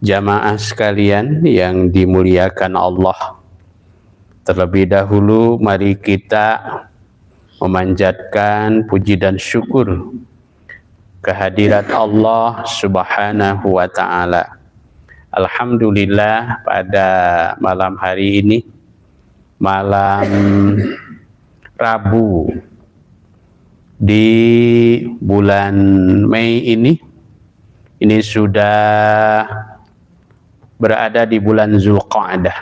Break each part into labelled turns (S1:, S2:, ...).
S1: Jamaah sekalian yang dimuliakan Allah, terlebih dahulu mari kita memanjatkan puji dan syukur kehadirat Allah Subhanahu wa ta'ala. Alhamdulillah, pada malam hari ini, malam Rabu di bulan Mei ini sudah berada di bulan Zulqa'dah,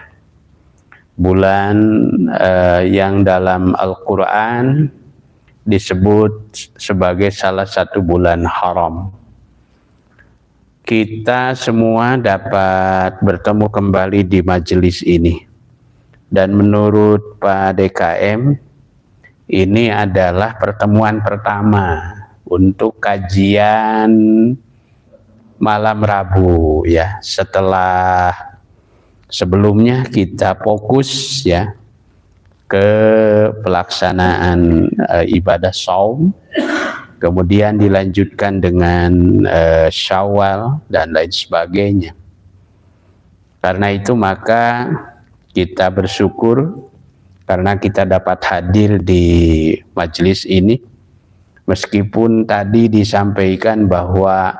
S1: bulan yang dalam Al-Quran disebut sebagai salah satu bulan haram. Kita semua dapat bertemu kembali di majelis ini, dan menurut Pak DKM ini adalah pertemuan pertama untuk kajian malam Rabu ya, setelah sebelumnya kita fokus ya ke pelaksanaan ibadah saum, kemudian dilanjutkan dengan Syawal dan lain sebagainya. Karena itu maka kita bersyukur karena kita dapat hadir di majelis ini, meskipun tadi disampaikan bahwa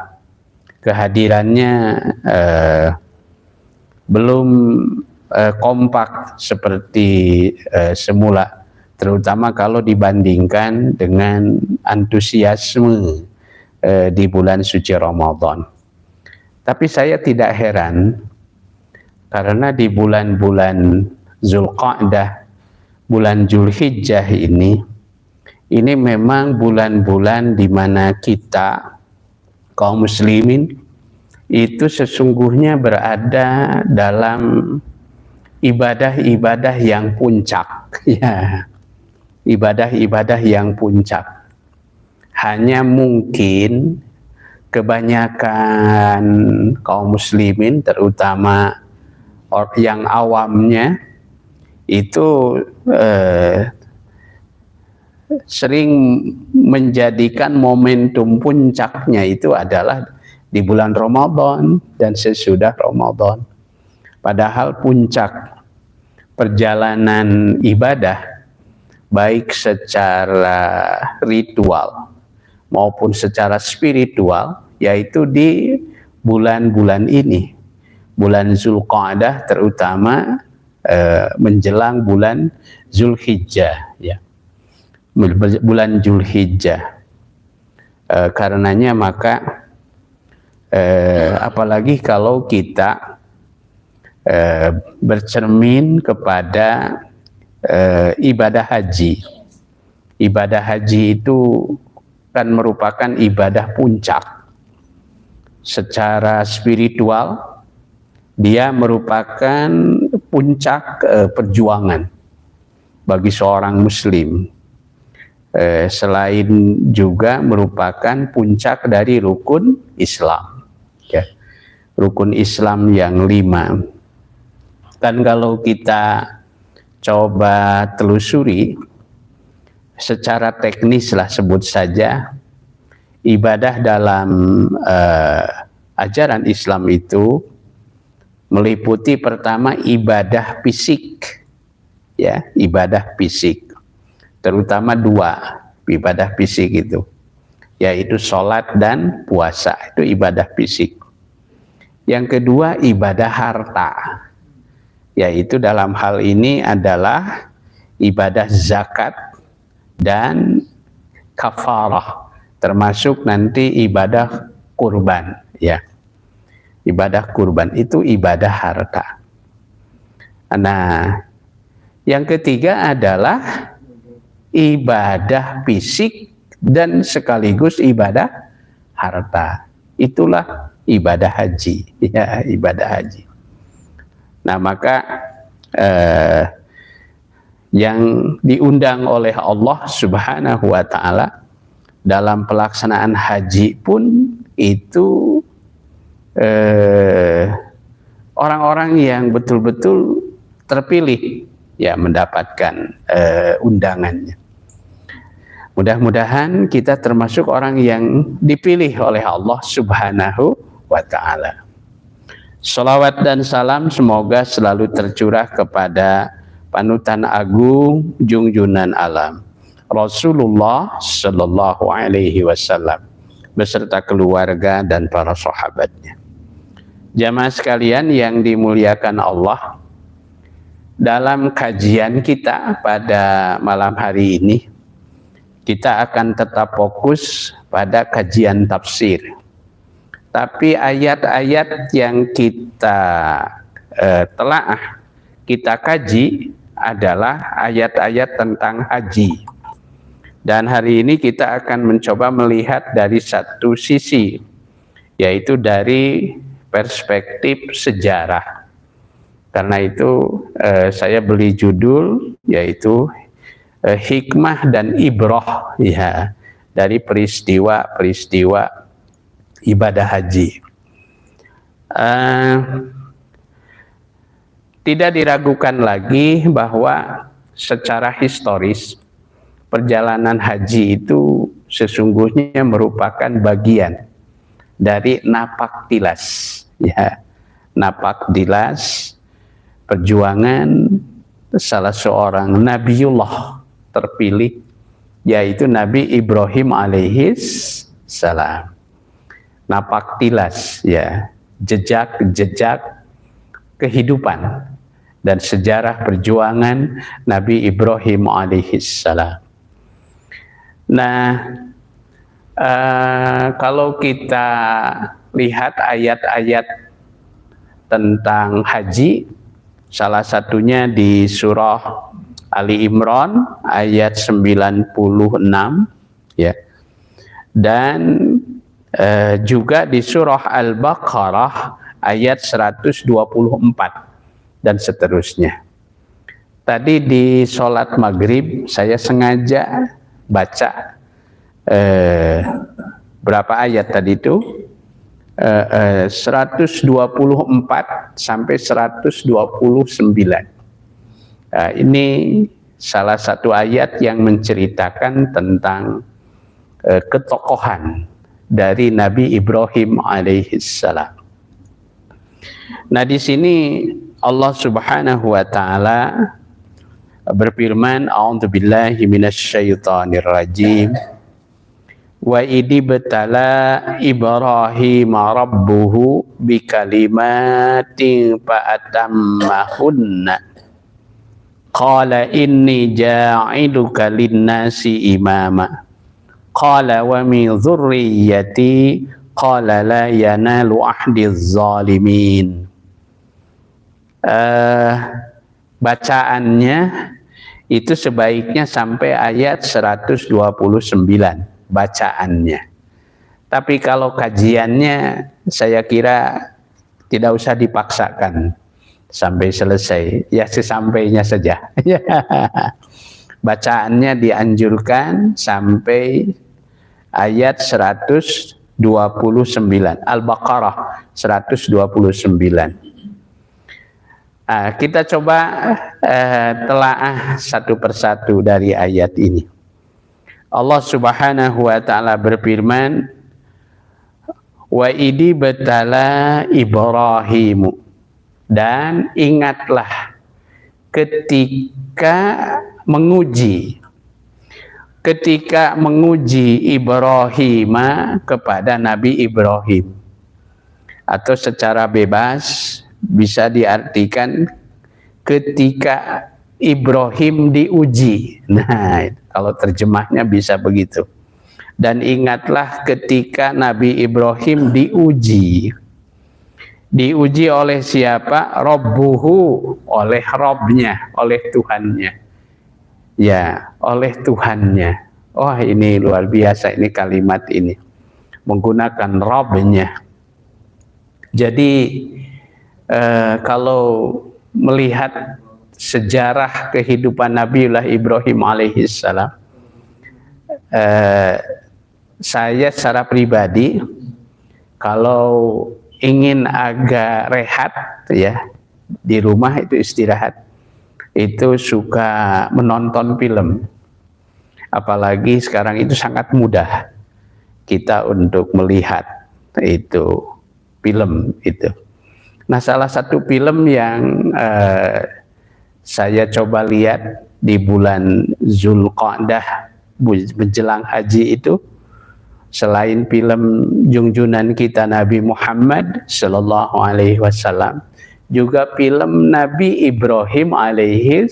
S1: kehadirannya belum kompak seperti semula, terutama kalau dibandingkan dengan antusiasme di bulan suci Ramadan. Tapi saya tidak heran, karena di bulan-bulan Zulqa'dah, bulan Zulhijjah ini memang bulan-bulan di mana kita kaum muslimin itu sesungguhnya berada dalam ibadah-ibadah yang puncak ya, ibadah-ibadah yang puncak. Hanya mungkin kebanyakan kaum muslimin, terutama yang awamnya, itu sering menjadikan momentum puncaknya itu adalah di bulan Ramadan dan sesudah Ramadan. Padahal puncak perjalanan ibadah, baik secara ritual maupun secara spiritual, yaitu di bulan-bulan ini, bulan Zulqa'dah, terutama menjelang bulan Zulhijjah ya, bulan Zulhijjah. Karenanya maka apalagi kalau kita bercermin kepada ibadah haji. Ibadah haji itu kan merupakan ibadah puncak. Secara spiritual dia merupakan puncak perjuangan bagi seorang muslim. Selain juga merupakan puncak dari rukun Islam ya, rukun Islam yang 5. Dan kalau kita coba telusuri secara teknis lah, sebut saja, ibadah dalam ajaran Islam itu meliputi pertama ibadah fisik ya, ibadah fisik, terutama 2 ibadah fisik itu, yaitu sholat dan puasa, itu ibadah fisik. Yang kedua ibadah harta, yaitu dalam hal ini adalah ibadah zakat dan kafarah, termasuk nanti ibadah kurban ya. Ibadah kurban itu ibadah harta. Nah, yang ketiga adalah ibadah fisik dan sekaligus ibadah harta. Itulah ibadah haji ya, ibadah haji. Nah, maka yang diundang oleh Allah Subhanahu wa ta'ala dalam pelaksanaan haji pun itu orang-orang yang betul-betul terpilih ya mendapatkan undangannya. Mudah-mudahan kita termasuk orang yang dipilih oleh Allah Subhanahu wa ta'ala. Salawat dan salam semoga selalu tercurah kepada panutan agung junjunan alam Rasulullah Sallallahu Alaihi Wasallam beserta keluarga dan para sahabatnya. Jamaah sekalian yang dimuliakan Allah, dalam kajian kita pada malam hari ini kita akan tetap fokus pada kajian tafsir. Tapi ayat-ayat yang kita telaah, kita kaji adalah ayat-ayat tentang haji. Dan hari ini kita akan mencoba melihat dari satu sisi, yaitu dari perspektif sejarah. Karena itu saya beri judul yaitu hikmah dan ibrah ya dari peristiwa-peristiwa ibadah haji. Tidak diragukan lagi bahwa secara historis perjalanan haji itu sesungguhnya merupakan bagian dari napak tilas ya, napak tilas perjuangan salah seorang Nabiullah terpilih, yaitu Nabi Ibrahim alaihis salam. Napak tilas ya, jejak-jejak kehidupan dan sejarah perjuangan Nabi Ibrahim alaihis salam. Nah, kalau kita lihat ayat-ayat tentang haji, salah satunya di surah Ali Imran ayat 96 ya. Dan juga di surah Al-Baqarah ayat 124 dan seterusnya. Tadi di sholat maghrib saya sengaja baca berapa ayat tadi itu? 124 sampai 129. Ini salah satu ayat yang menceritakan tentang ketokohan dari Nabi Ibrahim alaihissalam. Nah, di sini Allah Subhanahu wa taala berfirman, a'udzubillahi minasyaitonir rajim. Wa idibtala Ibrahim rabbuhu bikalimatin fa'atammahunna. Qala inni ja'iluka linnasi imama. Qala wa min dzurriyyati. Qala la yanalu ahdiz zalimin. Bacaannya itu sebaiknya sampai ayat 129 bacaannya. Tapi kalau kajiannya saya kira tidak usah dipaksakan sampai selesai, ya sesampainya saja. Bacaannya dianjurkan sampai ayat 129, Al-Baqarah 129. Kita coba telaah satu persatu dari ayat ini. Allah Subhanahu wa taala berfirman, wa idibtala Ibrahimu, dan ingatlah ketika menguji Ibrahim kepada Nabi Ibrahim, atau secara bebas bisa diartikan ketika Ibrahim diuji. Nah, kalau terjemahnya bisa begitu. Dan ingatlah ketika Nabi Ibrahim diuji oleh siapa? Rabbuhu, oleh Rabbnya, oleh Tuhannya. Ya, oleh Tuhannya. Oh, ini luar biasa ini kalimat ini. Menggunakan Rabbnya. Jadi kalau melihat sejarah kehidupan Nabiullah Ibrahim alaihissalam, saya secara pribadi kalau ingin agak rehat ya di rumah itu istirahat, itu suka menonton film. apalagi sekarang itu sangat mudah kita untuk melihat itu film itu. Nah, salah satu film yang saya coba lihat di bulan Zulqa'dah menjelang haji itu, selain film junjunan kita Nabi Muhammad Sallallahu Alaihi Wasallam, juga film Nabi Ibrahim alaihi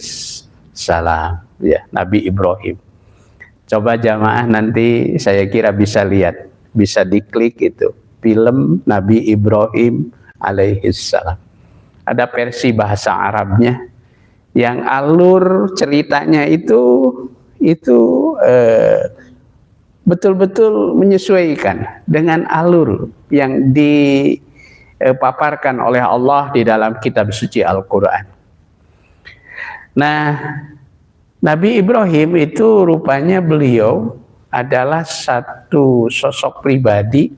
S1: salam, ya, Nabi Ibrahim. Coba jamaah nanti saya kira bisa lihat, bisa diklik itu film Nabi Ibrahim alaihi salam. Ada versi bahasa Arabnya yang alur ceritanya itu betul-betul menyesuaikan dengan alur yang dipaparkan oleh Allah di dalam kitab suci Al-Quran. Nah, Nabi Ibrahim itu rupanya beliau adalah satu sosok pribadi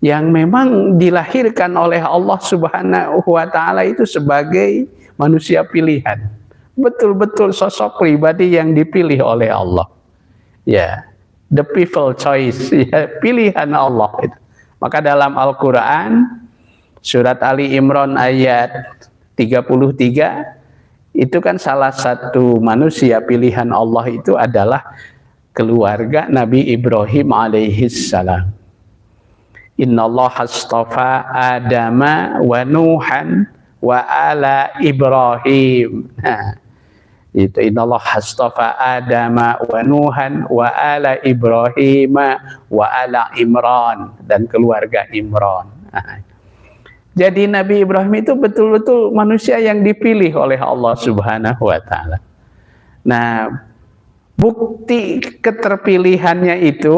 S1: yang memang dilahirkan oleh Allah Subhanahu wa Ta'ala itu sebagai manusia pilihan. Betul-betul sosok pribadi yang dipilih oleh Allah. Ya, the people choice, ya, pilihan Allah itu. Maka dalam Al-Quran surat Ali Imran ayat 33 itu kan salah satu manusia pilihan Allah itu adalah keluarga Nabi Ibrahim alaihi salam. Innallaha astafa Adama wa Nuhan wa ala Ibrahim. Nah, itu innallaha astafa Adama wa Nuhan wa ala Ibrahim wa ala Imran, dan keluarga Imran. Nah, jadi Nabi Ibrahim itu betul-betul manusia yang dipilih oleh Allah Subhanahu wa Ta'ala. Nah, bukti keterpilihannya itu,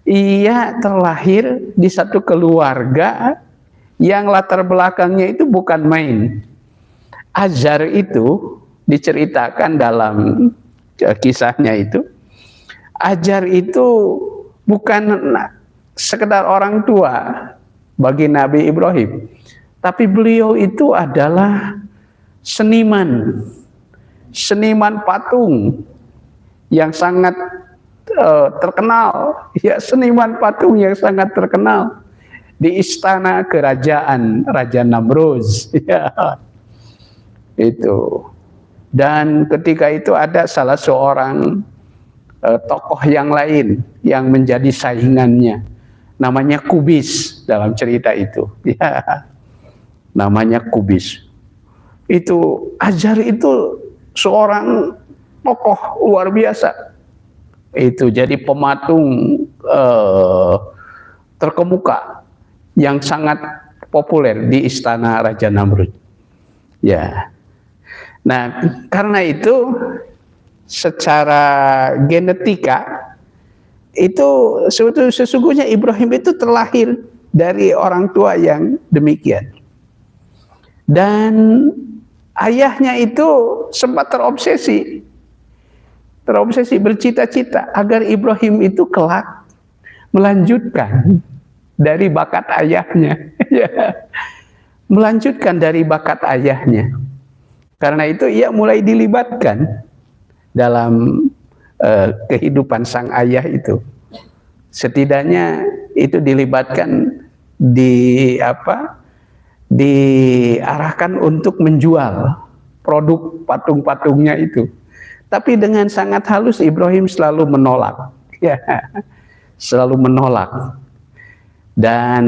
S1: ia terlahir di satu keluarga yang latar belakangnya itu bukan main. Azar itu diceritakan dalam kisahnya itu, Azar itu bukan sekedar orang tua bagi Nabi Ibrahim, tapi beliau itu adalah seniman patung yang sangat terkenal, ya, seniman patung yang sangat terkenal di istana kerajaan Raja Namruz, ya, itu. Dan ketika itu ada salah seorang tokoh yang lain yang menjadi saingannya, namanya Kubis dalam cerita itu, ya, namanya Kubis. Itu Azar itu seorang tokoh luar biasa. Itu jadi pematung terkemuka yang sangat populer di istana Raja Namrud. Ya. Nah, karena itu secara genetika itu sesungguhnya Ibrahim itu terlahir dari orang tua yang demikian. Dan ayahnya itu sempat terobsesi bercita-cita agar Ibrahim itu kelak melanjutkan dari bakat ayahnya. Melanjutkan dari bakat ayahnya. Karena itu ia mulai dilibatkan dalam kehidupan sang ayah itu. Setidaknya itu dilibatkan diarahkan untuk menjual produk patung-patungnya itu. Tapi dengan sangat halus Ibrahim selalu menolak, ya, selalu menolak. Dan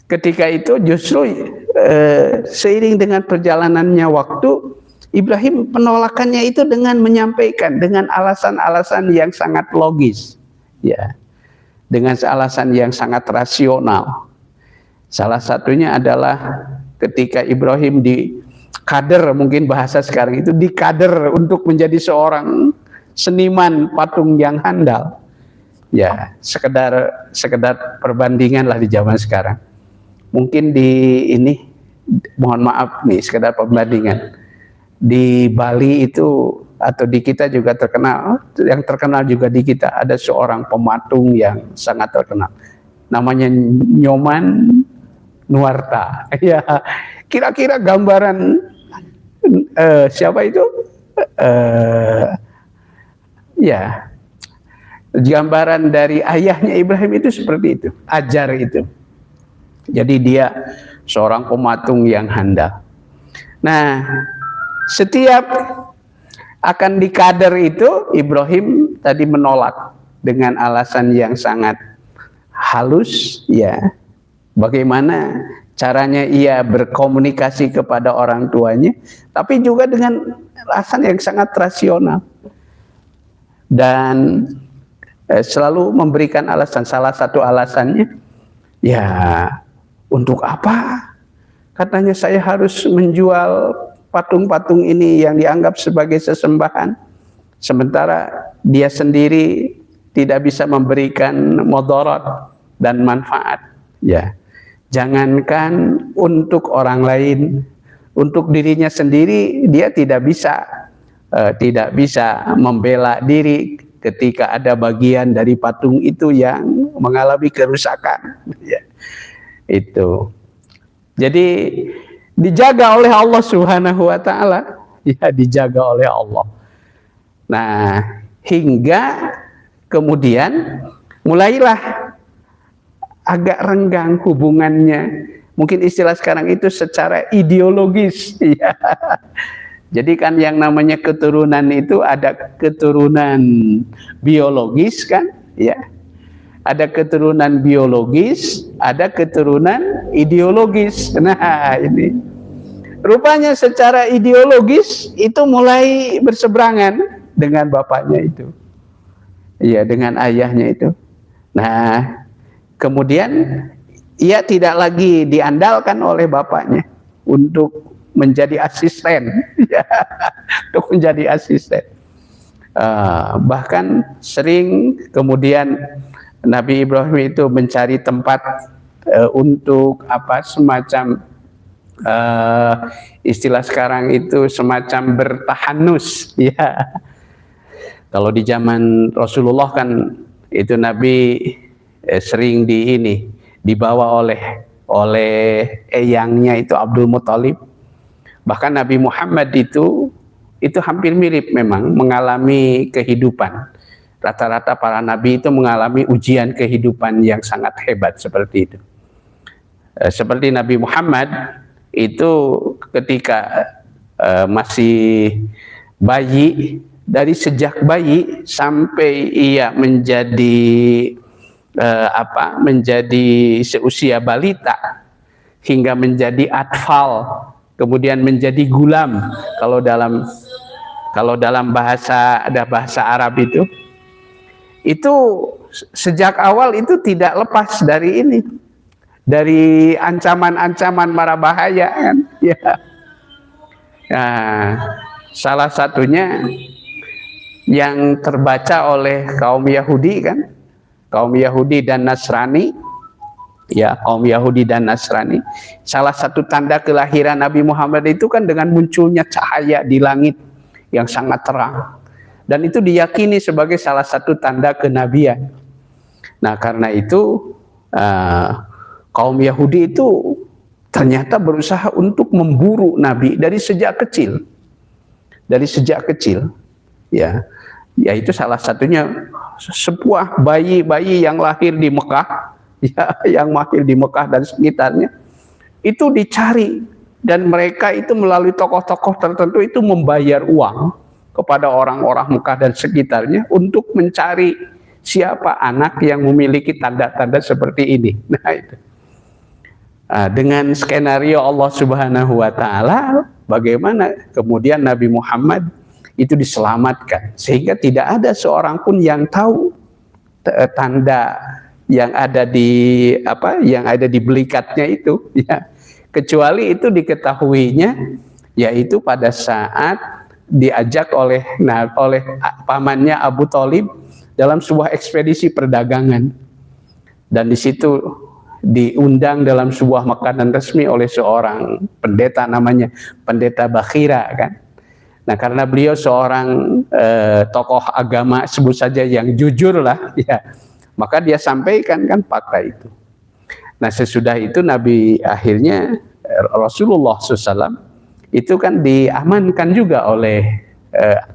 S1: ketika itu justru seiring dengan perjalanannya waktu, Ibrahim penolakannya itu dengan menyampaikan dengan alasan-alasan yang sangat logis, ya, dengan alasan yang sangat rasional. Salah satunya adalah ketika Ibrahim dikader, mungkin bahasa sekarang itu dikader untuk menjadi seorang seniman patung yang handal. Ya, sekedar perbandingan lah di zaman sekarang. Mungkin mohon maaf nih, sekedar perbandingan. Di Bali itu atau di kita juga terkenal, yang terkenal juga di kita ada seorang pematung yang sangat terkenal. Namanya Nyoman Nuarta. Ya, kira-kira gambaran siapa itu? ya gambaran dari ayahnya Ibrahim itu seperti itu, Ajar itu. Jadi dia seorang pematung yang handal. Nah, setiap akan dikader itu Ibrahim tadi menolak dengan alasan yang sangat halus, ya. Bagaimana caranya ia berkomunikasi kepada orang tuanya, tapi juga dengan alasan yang sangat rasional. Dan selalu memberikan alasan. Salah satu alasannya, ya untuk apa? Katanya saya harus menjual patung-patung ini yang dianggap sebagai sesembahan, sementara dia sendiri tidak bisa memberikan mudarat dan manfaat. Ya, jangankan untuk orang lain, untuk dirinya sendiri dia tidak bisa membela diri ketika ada bagian dari patung itu yang mengalami kerusakan. Ya, itu. Jadi dijaga oleh Allah Subhanahu wa taala, ya, dijaga oleh Allah. Nah, hingga kemudian mulailah agak renggang hubungannya. Mungkin istilah sekarang itu secara ideologis, ya. Jadi kan yang namanya keturunan itu ada keturunan biologis kan, ya. Ada keturunan biologis, ada keturunan ideologis. Nah, ini rupanya secara ideologis itu mulai berseberangan dengan bapaknya itu, iya, dengan ayahnya itu. Nah, kemudian ia tidak lagi diandalkan oleh bapaknya untuk menjadi asisten, ya, untuk menjadi asisten. Bahkan sering kemudian Nabi Ibrahim itu mencari tempat untuk semacam istilah sekarang itu semacam bertahanus, ya. Kalau di zaman Rasulullah kan itu Nabi sering dibawa oleh eyangnya itu Abdul Muthalib. Bahkan Nabi Muhammad itu hampir mirip, memang mengalami kehidupan. Rata-rata para nabi itu mengalami ujian kehidupan yang sangat hebat seperti itu. Seperti Nabi Muhammad itu ketika masih bayi, dari sejak bayi sampai ia menjadi menjadi seusia balita hingga menjadi atfal, kemudian menjadi gulam. Kalau dalam bahasa Arab itu sejak awal itu tidak lepas dari dari ancaman-ancaman mara bahaya kan, ya. Nah, salah satunya yang terbaca oleh kaum Yahudi kan, kaum Yahudi dan Nasrani, ya, kaum Yahudi dan Nasrani. Salah satu tanda kelahiran Nabi Muhammad itu kan dengan munculnya cahaya di langit yang sangat terang. Dan itu diyakini sebagai salah satu tanda kenabian. Nah, karena itu kaum Yahudi itu ternyata berusaha untuk memburu Nabi dari sejak kecil. Dari sejak kecil, ya. Yaitu salah satunya sebuah bayi yang lahir di Mekah, ya, yang lahir di Mekah dan sekitarnya, itu dicari, dan mereka itu melalui tokoh-tokoh tertentu itu membayar uang kepada orang-orang Mekah dan sekitarnya untuk mencari siapa anak yang memiliki tanda-tanda seperti ini. Nah, itu. Dengan skenario Allah Subhanahu wa taala, bagaimana kemudian Nabi Muhammad itu diselamatkan sehingga tidak ada seorang pun yang tahu tanda yang ada di belikatnya itu, ya, kecuali itu diketahuinya yaitu pada saat diajak oleh pamannya Abu Thalib dalam sebuah ekspedisi perdagangan, dan di situ diundang dalam sebuah makanan resmi oleh seorang pendeta, namanya Pendeta Bakhira kan. Nah, karena beliau seorang tokoh agama sebut saja yang jujur lah, ya, maka dia sampaikan kan fakta itu. Nah, sesudah itu Rasulullah SAW itu kan diamankan juga oleh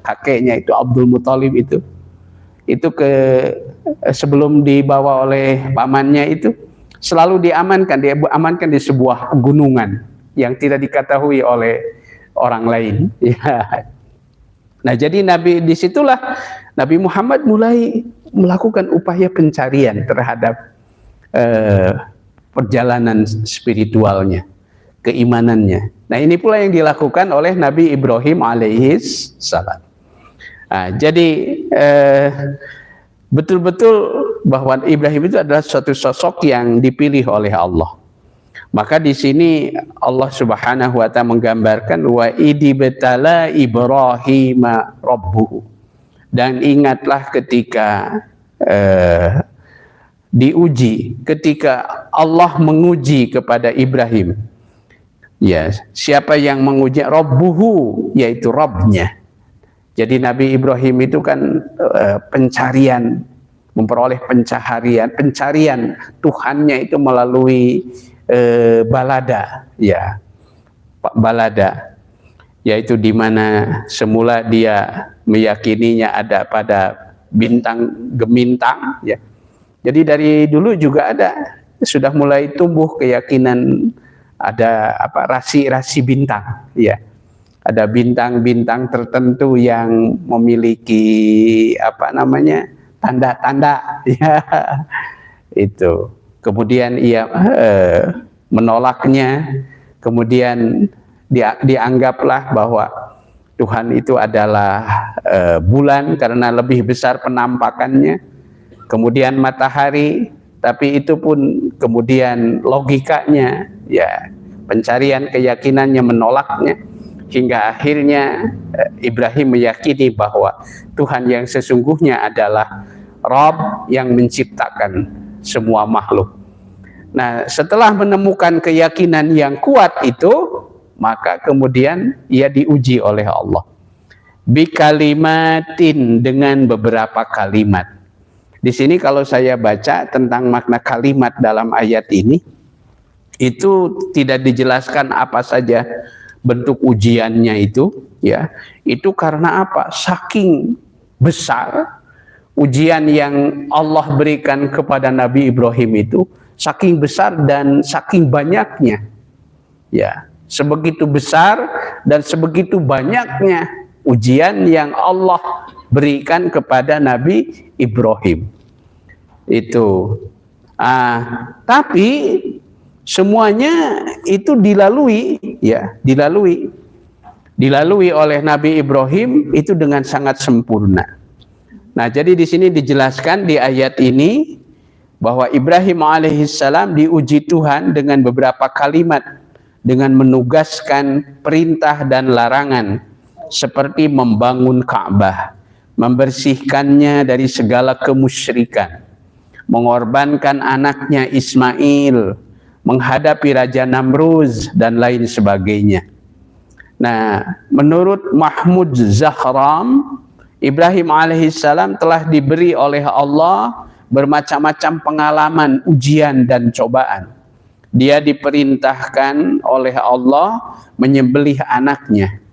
S1: kakeknya itu Abdul Muthalib itu sebelum dibawa oleh pamannya itu selalu diamankan di sebuah gunungan yang tidak diketahui oleh orang lain. Ya. Nah, jadi disitulah Nabi Muhammad mulai melakukan upaya pencarian terhadap perjalanan spiritualnya, keimanannya. Nah, ini pula yang dilakukan oleh Nabi Ibrahim alaihis salam. Nah, jadi betul-betul bahwa Ibrahim itu adalah suatu sosok yang dipilih oleh Allah. Maka di sini Allah Subhanahu wa taala menggambarkan wa idibtala Ibrahim rabbuhu. Dan ingatlah ketika diuji, ketika Allah menguji kepada Ibrahim. Ya, siapa yang menguji? Rabbuhu, yaitu Rabbnya. Jadi Nabi Ibrahim itu kan pencarian, memperoleh pencarian Tuhannya itu melalui balada, ya, balada, yaitu di mana semula dia meyakininya ada pada bintang gemintang, ya. Jadi dari dulu juga sudah mulai tumbuh keyakinan ada rasi-rasi bintang, ya. Ada bintang-bintang tertentu yang memiliki tanda-tanda, ya. Itu. Kemudian ia menolaknya, kemudian dianggaplah bahwa Tuhan itu adalah bulan karena lebih besar penampakannya, kemudian matahari, tapi itu pun kemudian logikanya, ya, pencarian keyakinannya menolaknya, hingga akhirnya Ibrahim meyakini bahwa Tuhan yang sesungguhnya adalah Rabb yang menciptakan semua makhluk. Nah, setelah menemukan keyakinan yang kuat itu, maka kemudian ia diuji oleh Allah. Bikalimatin, dengan beberapa kalimat. Di sini kalau saya baca tentang makna kalimat dalam ayat ini, itu tidak dijelaskan apa saja bentuk ujiannya itu, ya. Itu karena apa? Saking besar ujian yang Allah berikan kepada Nabi Ibrahim itu, saking besar dan saking banyaknya, ya, sebegitu besar dan sebegitu banyaknya ujian yang Allah berikan kepada Nabi Ibrahim itu. Tapi semuanya itu dilalui, ya, dilalui oleh Nabi Ibrahim itu dengan sangat sempurna. Nah, jadi di sini dijelaskan di ayat ini bahwa Ibrahim alaihissalam diuji Tuhan dengan beberapa kalimat, dengan menugaskan perintah dan larangan seperti membangun Ka'bah, membersihkannya dari segala kemusyrikan, mengorbankan anaknya Ismail, menghadapi Raja Namruz dan lain sebagainya. Nah, menurut Mahmud Zahram, Ibrahim alaihissalam telah diberi oleh Allah bermacam-macam pengalaman, ujian dan cobaan. Dia diperintahkan oleh Allah menyembelih anaknya.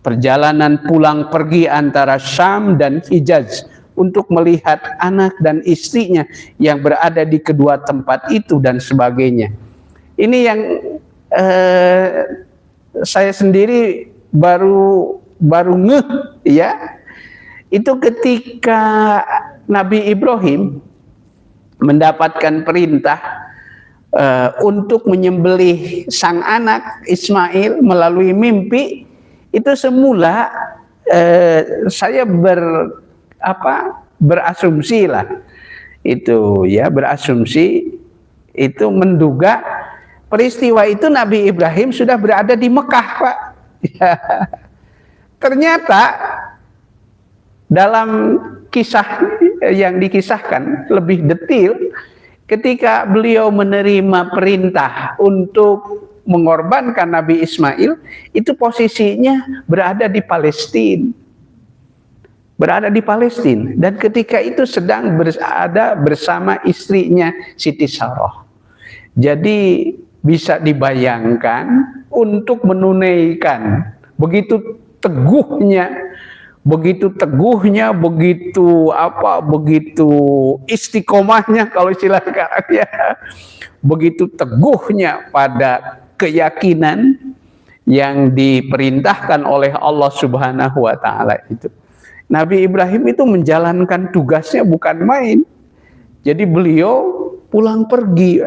S1: Perjalanan pulang pergi antara Syam dan Hijaz untuk melihat anak dan istrinya yang berada di kedua tempat itu dan sebagainya. Ini yang saya sendiri baru ngeh, ya. Itu ketika Nabi Ibrahim mendapatkan perintah untuk menyembelih sang anak Ismail melalui mimpi, itu semula saya berasumsi lah, itu, ya, berasumsi itu menduga peristiwa itu Nabi Ibrahim sudah berada di Mekah, Pak. Ya. Ternyata dalam kisah yang dikisahkan lebih detail, ketika beliau menerima perintah untuk mengorbankan Nabi Ismail, itu posisinya berada di Palestina. Dan ketika itu sedang berada bersama istrinya Siti Sarah. Jadi bisa dibayangkan untuk menunaikan begitu teguhnya begitu teguhnya, begitu istiqomahnya kalau istilah sekarang ya, begitu teguhnya pada keyakinan yang diperintahkan oleh Allah Subhanahu wa taala itu. Nabi Ibrahim itu menjalankan tugasnya bukan main. Jadi beliau pulang pergi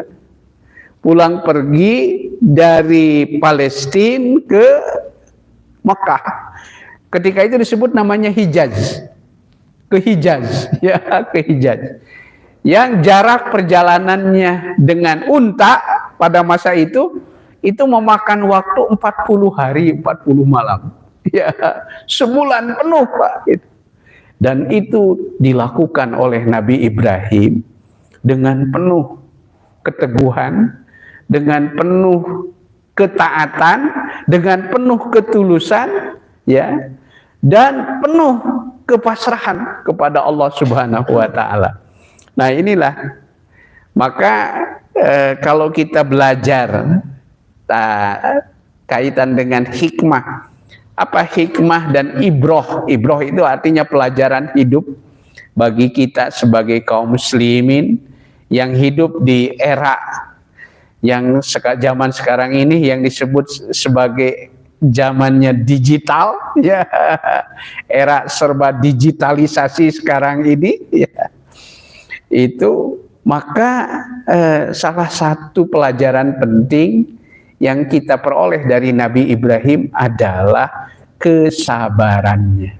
S1: dari Palestina ke Mekah. Ketika itu disebut namanya Hijaz. Ke Hijaz. Yang jarak perjalanannya dengan unta pada masa itu memakan waktu 40 hari, 40 malam. Ya, sebulan penuh, Pak. Dan itu dilakukan oleh Nabi Ibrahim dengan penuh keteguhan, dengan penuh ketaatan, dengan penuh ketulusan, ya, dan penuh kepasrahan kepada Allah Subhanahu wa taala. Nah, inilah maka kalau kita belajar kaitan dengan hikmah, apa hikmah dan ibroh? Ibroh itu artinya pelajaran hidup bagi kita sebagai kaum muslimin yang hidup di era yang zaman sekarang ini yang disebut sebagai zamannya digital, ya, era serba digitalisasi sekarang ini, ya. Itu maka salah satu pelajaran penting yang kita peroleh dari Nabi Ibrahim adalah kesabarannya.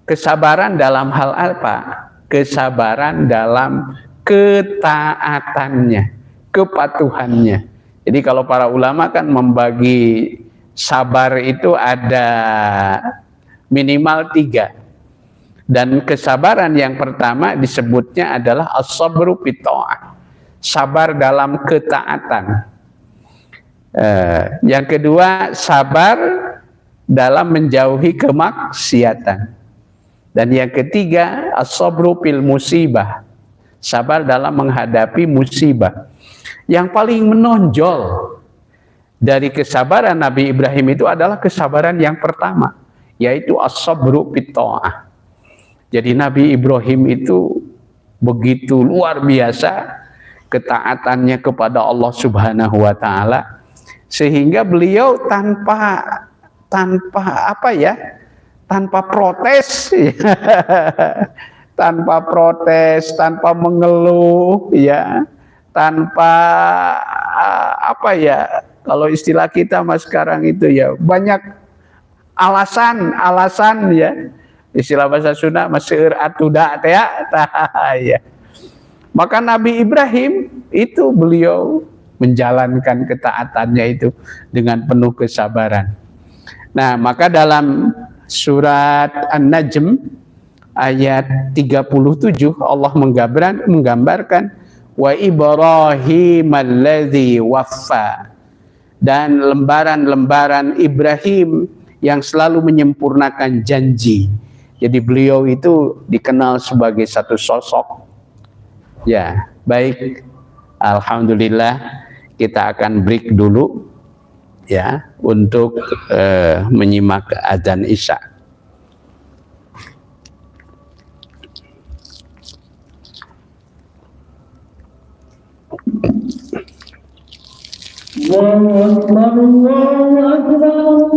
S1: Kesabaran dalam hal apa? Kesabaran dalam ketaatannya, kepatuhannya. Jadi kalau para ulama kan membagi sabar itu ada minimal 3. Dan kesabaran yang pertama disebutnya adalah as-sabru fit-tha'ah. Sabar dalam ketaatan. Yang kedua, sabar dalam menjauhi kemaksiatan. Dan yang ketiga, as-sabru fil musibah. Sabar dalam menghadapi musibah. Yang paling menonjol dari kesabaran Nabi Ibrahim itu adalah kesabaran yang pertama, yaitu as-sabru fit-tha'ah. Jadi Nabi Ibrahim itu begitu luar biasa ketaatannya kepada Allah Subhanahu wa taala, sehingga beliau tanpa protes tanpa mengeluh, ya, tanpa kalau istilah kita mas sekarang itu ya banyak alasan ya, istilah bahasa Sunda maseur atuda teh ya. Maka Nabi Ibrahim itu beliau menjalankan ketaatannya itu dengan penuh kesabaran. Nah, maka dalam surat An-Najm ayat 37 Allah menggambarkan wa Ibrahim alladzi waffa, dan lembaran-lembaran Ibrahim yang selalu menyempurnakan janji. Jadi beliau itu dikenal sebagai satu sosok. Ya, baik. Alhamdulillah, kita akan break dulu ya untuk menyimak azan Isya.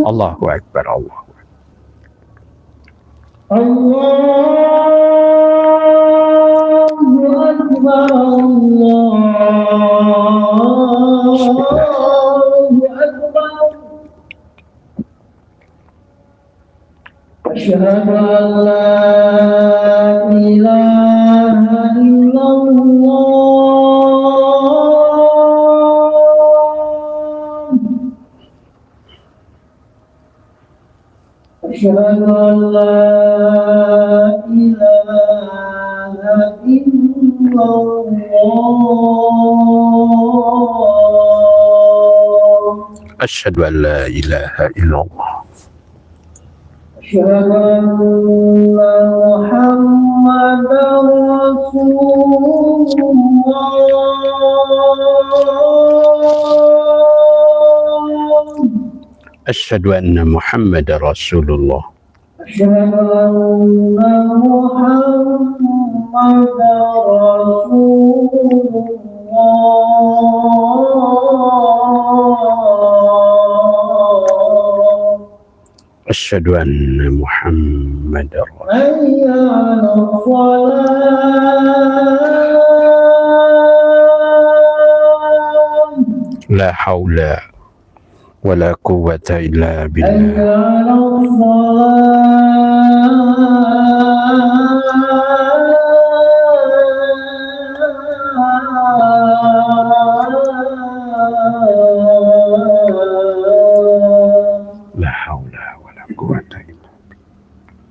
S1: Allahu Akbar, Allahu Akbar.
S2: Asyhadu an la ilaha illallah. Asyhadu an la ilaha illallah.
S1: Asyhadu an la ilaha illallah.
S2: أشهد أن محمدا رسول الله.
S1: أشهد أن محمدا رسول الله.
S2: أشهد أن محمدا رسول الله
S1: أشهد أن محمد
S2: حي على الصلاة
S1: لا حول ولا قوة إلا
S2: حي
S1: بالله
S2: على الصلاة
S1: لا حول ولا قوة إلا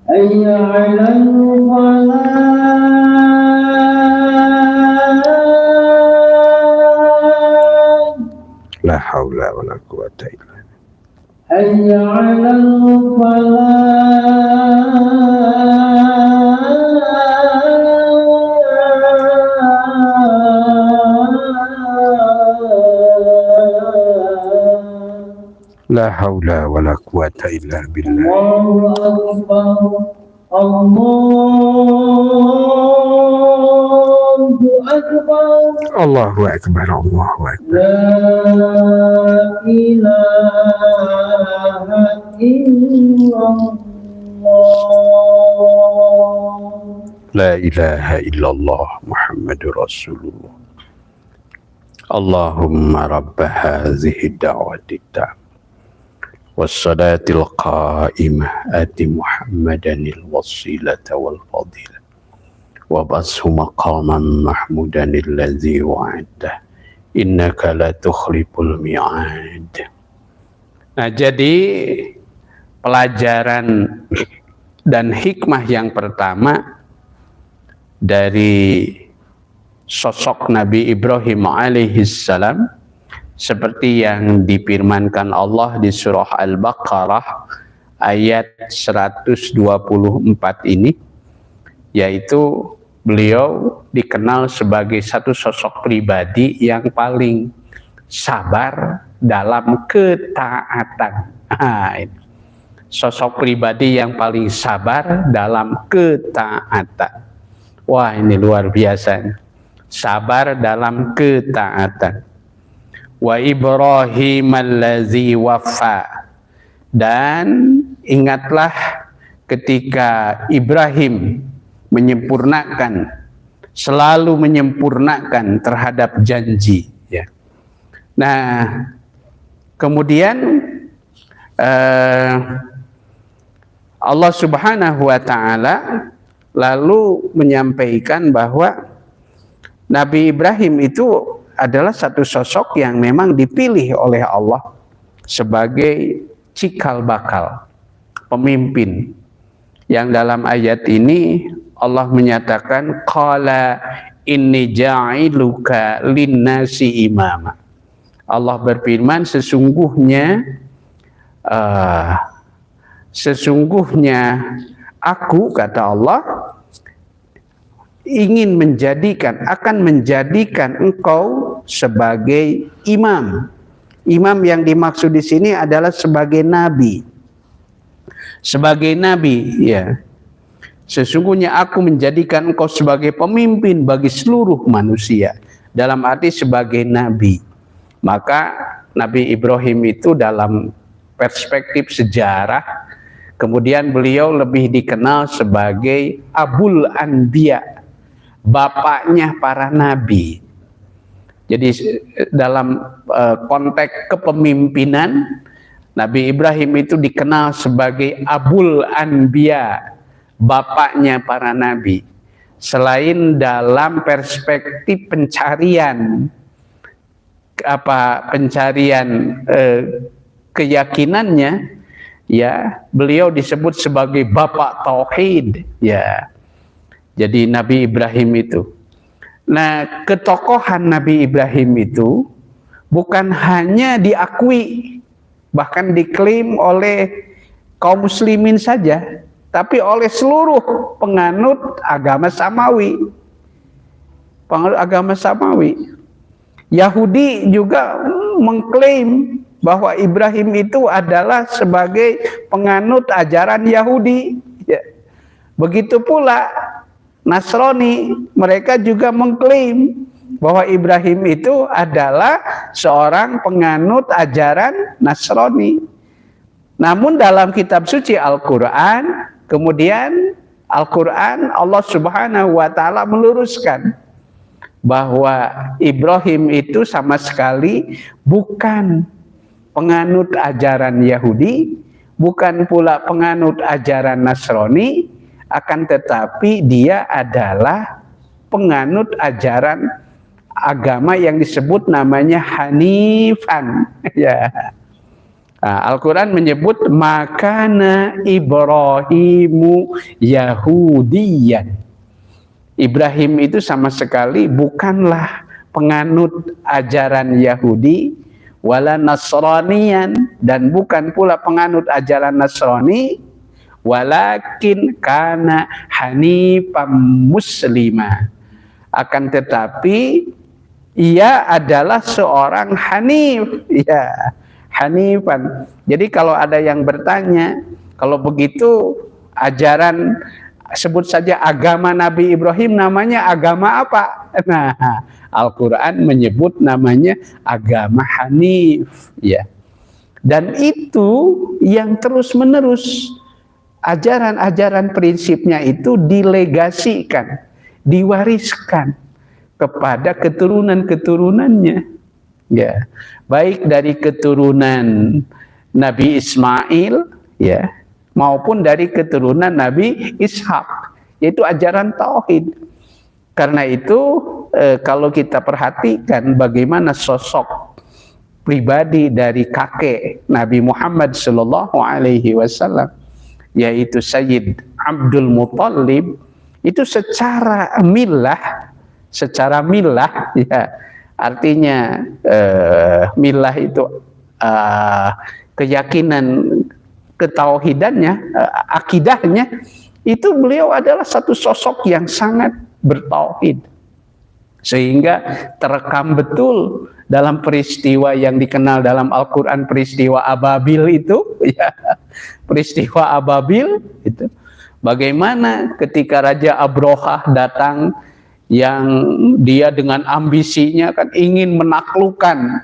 S2: حي على الفلاح
S1: لا حول ولا قوة إلا
S2: حي على الفلاح
S1: لا حول ولا قوة إلا بالله
S2: الله أكبر الله
S1: الله
S2: أكبر
S1: أكبر الله أكبر
S2: لا إله إلا الله
S1: لا إله إلا الله محمد رسول الله اللهم رب هذه الدعوة التامة والصلاة القائمة آت محمدا الوسيلة والفضيلة وابعثه مقاما محمودا الذي وعدته إنك لا تخلف الميعاد. Nah, jadi pelajaran dan hikmah yang pertama dari sosok Nabi Ibrahim alaihissalam seperti yang difirmankan Allah di surah Al-Baqarah ayat 124 ini, yaitu beliau dikenal sebagai satu sosok pribadi yang paling sabar dalam ketaatan. Sosok pribadi yang paling sabar dalam ketaatan. Wah, ini luar biasa. Sabar dalam ketaatan. Wa Ibrahim allazi waffa, dan ingatlah ketika Ibrahim menyempurnakan, selalu menyempurnakan terhadap janji, ya. Nah, kemudian Allah Subhanahu wa taala lalu menyampaikan bahwa Nabi Ibrahim itu adalah satu sosok yang memang dipilih oleh Allah sebagai cikal bakal pemimpin, yang dalam ayat ini Allah menyatakan qala inni ja'iluka linnasi imama. Allah berfirman, sesungguhnya aku, kata Allah, akan menjadikan engkau sebagai imam. Imam yang dimaksud di sini adalah sebagai nabi. Sebagai nabi, ya. Sesungguhnya aku menjadikan engkau sebagai pemimpin bagi seluruh manusia. Dalam arti sebagai nabi. Maka Nabi Ibrahim itu dalam perspektif sejarah, kemudian beliau lebih dikenal sebagai Abul Anbiya, bapaknya para nabi. Jadi dalam konteks kepemimpinan, Nabi Ibrahim itu dikenal sebagai Abul Anbiya, bapaknya para nabi. Selain dalam perspektif pencarian keyakinannya, ya, beliau disebut sebagai bapak tauhid, ya. Jadi Nabi Ibrahim itu. Nah, ketokohan Nabi Ibrahim itu bukan hanya diakui, bahkan diklaim oleh kaum muslimin saja, tapi oleh seluruh penganut agama Samawi. Penganut agama Samawi. Yahudi juga mengklaim bahwa Ibrahim itu adalah sebagai penganut ajaran Yahudi. Begitu pula Nasrani, mereka juga mengklaim bahwa Ibrahim itu adalah seorang penganut ajaran Nasrani. Namun dalam kitab suci Al-Quran, kemudian Al-Quran Allah Subhanahu wa Ta'ala meluruskan bahwa Ibrahim itu sama sekali bukan penganut ajaran Yahudi, bukan pula penganut ajaran Nasrani, akan tetapi dia adalah penganut ajaran agama yang disebut namanya Hanifan. Ya. Nah, Al-Quran menyebut makana Ibrahimu Yahudiyan. Ibrahim itu sama sekali bukanlah penganut ajaran Yahudi, wala Nasraniyan, dan bukan pula penganut ajaran Nasrani, walakin kana hanifam muslima. Akan tetapi ia adalah seorang hanif, ya, hanifan. Jadi kalau ada yang bertanya, kalau begitu ajaran, sebut saja agama Nabi Ibrahim namanya agama apa? Nah, Al-Quran menyebut namanya agama Hanif, ya. Dan itu yang terus-menerus ajaran-ajaran prinsipnya itu dilegasikan, diwariskan kepada keturunan-keturunannya, ya. Baik dari keturunan Nabi Ismail, ya, maupun dari keturunan Nabi Ishak, yaitu ajaran tauhid. Karena itu kalau kita perhatikan bagaimana sosok pribadi dari kakek Nabi Muhammad sallallahu alaihi wasallam, yaitu Sayyid Abdul Muttalib, itu secara milah, ya, artinya milah itu keyakinan, ketauhidannya, akidahnya, itu beliau adalah satu sosok yang sangat bertauhid, sehingga terekam betul dalam peristiwa yang dikenal dalam Al-Quran, peristiwa Ababil itu, ya, peristiwa Ababil itu, bagaimana ketika Raja Abrohah datang, yang dia dengan ambisinya kan ingin menaklukkan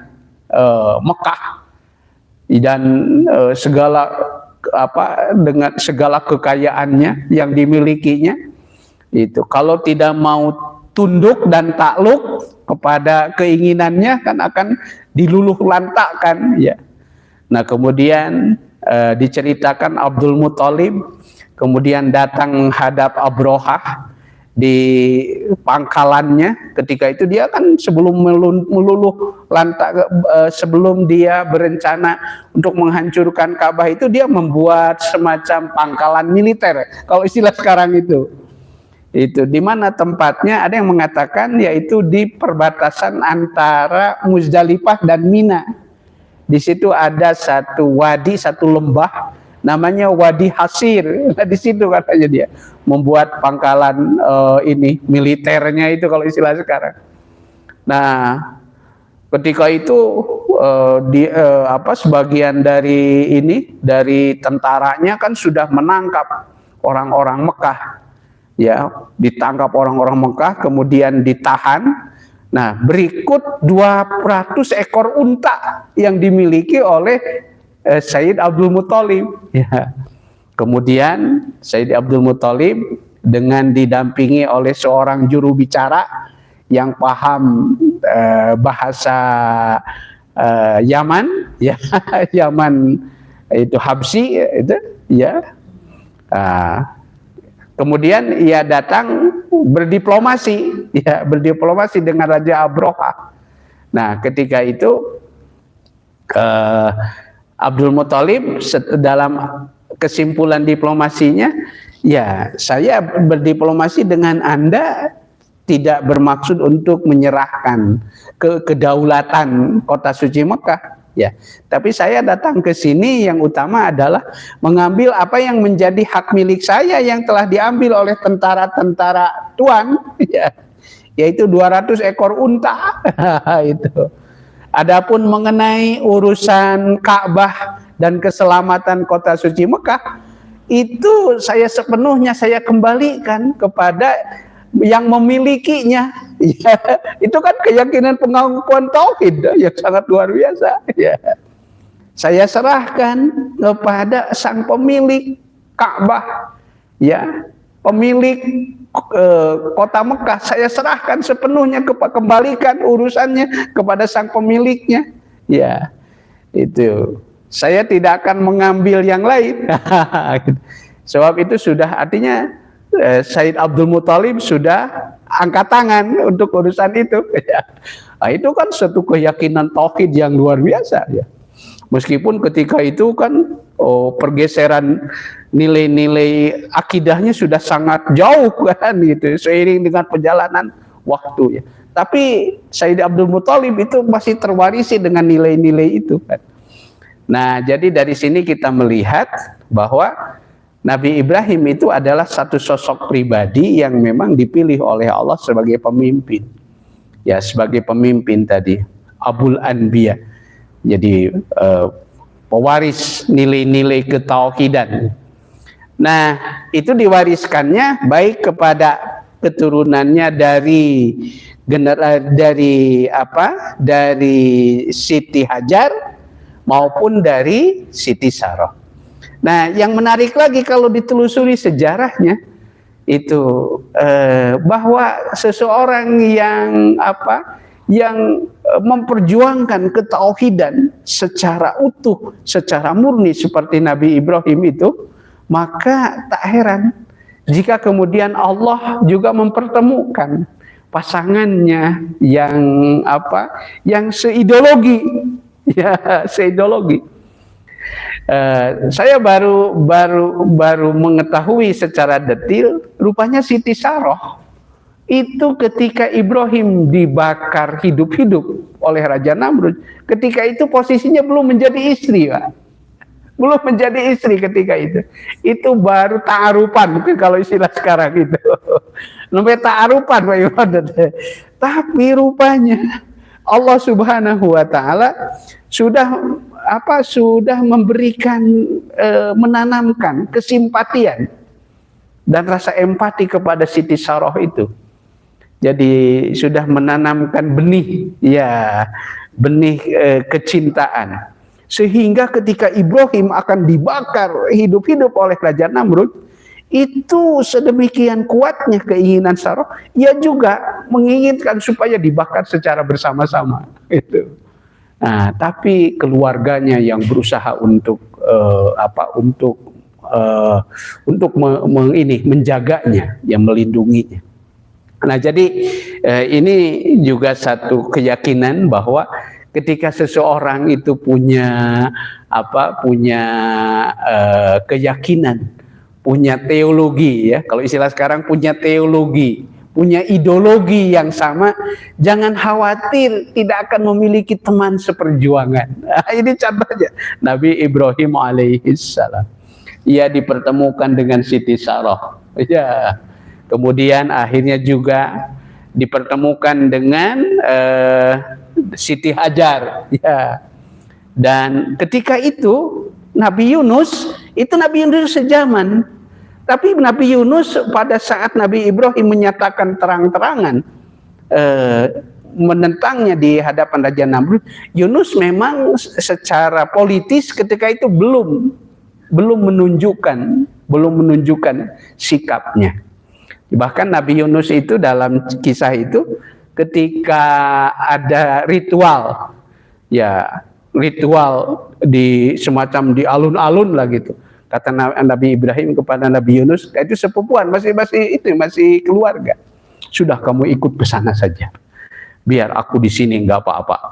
S1: Mekah dan dengan segala kekayaannya yang dimilikinya itu, kalau tidak mau tunduk dan takluk kepada keinginannya kan akan diluluh lantakkan, ya. Nah, kemudian diceritakan Abdul Muttalib kemudian datang menghadap Abrohah di pangkalannya. Ketika itu dia kan sebelum meluluh lantak, sebelum dia berencana untuk menghancurkan Ka'bah itu, dia membuat semacam pangkalan militer, kalau istilah sekarang itu di mana tempatnya, ada yang mengatakan yaitu di perbatasan antara Muzdalifah dan Mina. Di situ ada satu wadi, satu lembah namanya Wadi Hasir. Nah, di situ katanya dia membuat pangkalan ini militernya itu, kalau istilah sekarang. Nah, ketika itu sebagian dari tentaranya kan sudah menangkap orang-orang Mekah, ya, ditangkap orang-orang Mekah kemudian ditahan. Nah, berikut 200 ekor unta yang dimiliki oleh Sayyid Abdul Muttalib, ya. Kemudian Sayyid Abdul Muttalib dengan didampingi oleh seorang juru bicara yang paham bahasa Yaman, ya, Yaman itu Habsyi itu, ya. Kemudian ia datang berdiplomasi, ya, berdiplomasi dengan Raja Abrohah. Nah, ketika itu Abdul Muttalib dalam kesimpulan diplomasinya, ya, saya berdiplomasi dengan Anda tidak bermaksud untuk menyerahkan kedaulatan kota suci Mekah, ya, tapi saya datang ke sini yang utama adalah mengambil apa yang menjadi hak milik saya yang telah diambil oleh tentara-tentara Tuan, ya, yaitu 200 ekor unta. Itu. Adapun mengenai urusan Ka'bah dan keselamatan kota suci Mekah, itu sepenuhnya saya kembalikan kepada yang memilikinya. Ya, itu kan keyakinan pengakuan tauhid yang sangat luar biasa. Ya. Saya serahkan kepada sang pemilik Ka'bah, ya, pemilik kota Mekah. Saya serahkan sepenuhnya, kembalikan urusannya kepada sang pemiliknya. Ya, itu. Saya tidak akan mengambil yang lain. Sebab itu sudah artinya Sayyid Abdul Muthalib sudah angkat tangan untuk urusan itu. Nah, itu kan suatu keyakinan tauhid yang luar biasa. Ya. Meskipun ketika itu kan pergeseran nilai-nilai akidahnya sudah sangat jauh kan gitu, seiring dengan perjalanan waktu. Ya. Tapi Sayyid Abdul Muthalib itu masih terwarisi dengan nilai-nilai itu kan. Nah, jadi dari sini kita melihat bahwa Nabi Ibrahim itu adalah satu sosok pribadi yang memang dipilih oleh Allah sebagai pemimpin. Ya, sebagai pemimpin tadi, Abul Anbiya. Jadi pewaris nilai-nilai ketauhidan. Nah, itu diwariskannya baik kepada keturunannya dari Siti Hajar maupun dari Siti Sarah. Nah, yang menarik lagi kalau ditelusuri sejarahnya itu bahwa seseorang yang memperjuangkan ketauhidan secara utuh, secara murni seperti Nabi Ibrahim itu, maka tak heran jika kemudian Allah juga mempertemukan pasangannya yang seideologi. Ya, seideologi. Saya baru mengetahui secara detail, rupanya Siti Sarah itu ketika Ibrahim dibakar hidup-hidup oleh Raja Namrud, ketika itu posisinya belum menjadi istri, Pak. Belum menjadi istri ketika itu. Itu baru ta'arupan, mungkin kalau istilah sekarang itu. Namanya ta'arupan, Pak Iwan. Tapi rupanya Allah Subhanahu wa taala sudah memberikan menanamkan kesimpatian dan rasa empati kepada Siti Sarah itu. Jadi sudah menanamkan benih kecintaan. Sehingga ketika Ibrahim akan dibakar hidup-hidup oleh Raja Namrud, itu sedemikian kuatnya keinginan Sarah, ia juga menginginkan supaya dibakar secara bersama-sama. Itu. Nah, tapi keluarganya yang berusaha untuk menjaganya, yang melindunginya. Nah, jadi ini juga satu keyakinan bahwa ketika seseorang itu punya keyakinan, punya teologi, ya, kalau istilah sekarang punya teologi, punya ideologi yang sama, jangan khawatir tidak akan memiliki teman seperjuangan. Nah, ini contohnya Nabi Ibrahim alaihissalam. Ia dipertemukan dengan Siti Sarah. Ya. Kemudian akhirnya juga dipertemukan dengan Siti Hajar. Ya. Dan ketika itu Nabi Yunus sejaman. Tapi Nabi Yunus pada saat Nabi Ibrahim menyatakan terang-terangan menentangnya di hadapan Raja Namrud, Yunus memang secara politis ketika itu belum menunjukkan sikapnya. Bahkan Nabi Yunus itu dalam kisah itu ketika ada ritual di semacam di alun-alun lah gitu. Kata Nabi Ibrahim kepada Nabi Yunus, itu sepupuan, masih keluarga. Sudah, kamu ikut ke sana saja. Biar aku di sini enggak apa-apa.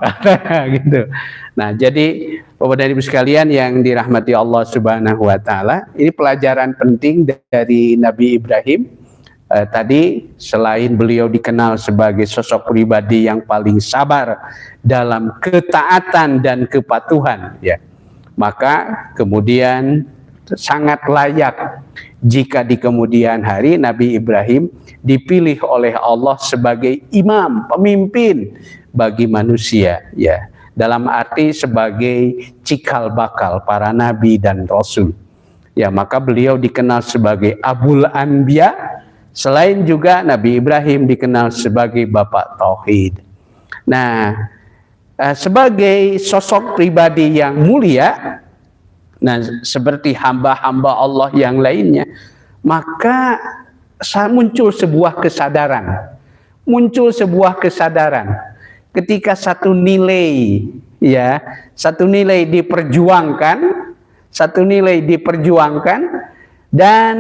S1: Gitu. Nah, jadi Bapak dan Ibu sekalian yang dirahmati Allah Subhanahu wa taala, ini pelajaran penting dari Nabi Ibrahim. Tadi selain beliau dikenal sebagai sosok pribadi yang paling sabar dalam ketaatan dan kepatuhan, ya. Maka kemudian sangat layak jika di kemudian hari Nabi Ibrahim dipilih oleh Allah sebagai imam, pemimpin bagi manusia, ya. Dalam arti sebagai cikal bakal para nabi dan rasul. Ya, maka beliau dikenal sebagai Abul Anbiya. Selain juga Nabi Ibrahim dikenal sebagai Bapak Tauhid. Nah, sebagai sosok pribadi yang mulia, nah seperti hamba-hamba Allah yang lainnya, maka muncul sebuah kesadaran. Muncul sebuah kesadaran ketika satu nilai diperjuangkan, dan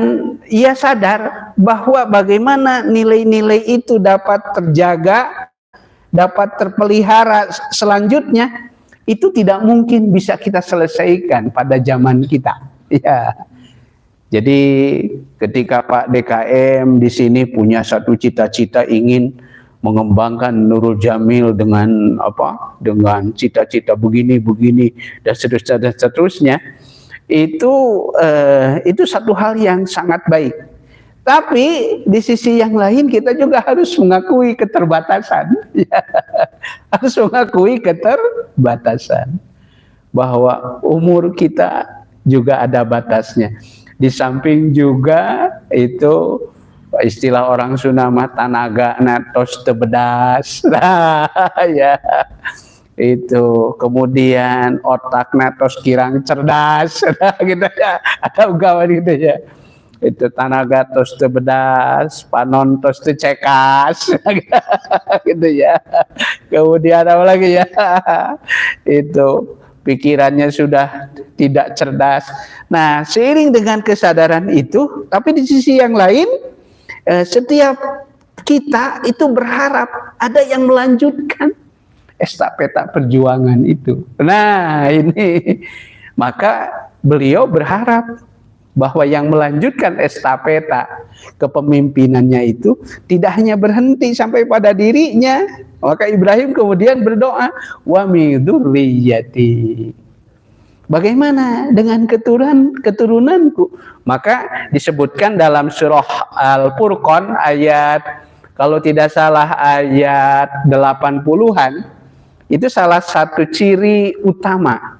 S1: ia sadar bahwa bagaimana nilai-nilai itu dapat terjaga, dapat terpelihara selanjutnya, itu tidak mungkin bisa kita selesaikan pada zaman kita. Ya. Jadi ketika Pak DKM di sini punya satu cita-cita ingin mengembangkan Nurul Jamil dengan cita-cita begini dan seterusnya, itu satu hal yang sangat baik. Tapi di sisi yang lain kita juga harus mengakui keterbatasan. Harus mengakui keterbatasan bahwa umur kita juga ada batasnya. Di samping juga itu istilah orang Sunda mah tanaga natos tebedas. Nah, ya. Itu kemudian otak natos kirang cerdas. Nah, gitu ya. Ada ungkapan gitu ya. Itu tanaga tos teu bedas, panon tos teu cekas, gitu ya. Kemudian apa lagi ya? Itu pikirannya sudah tidak cerdas. Nah, seiring dengan kesadaran itu, tapi di sisi yang lain, setiap kita itu berharap ada yang melanjutkan estafeta perjuangan itu. Nah, ini maka beliau berharap bahwa yang melanjutkan estafeta kepemimpinannya itu tidak hanya berhenti sampai pada dirinya. Maka Ibrahim kemudian berdoa, wa mi dzurriyyati. Bagaimana dengan keturunanku? Maka disebutkan dalam surah Al-Furqan ayat, kalau tidak salah ayat 80-an, itu salah satu ciri utama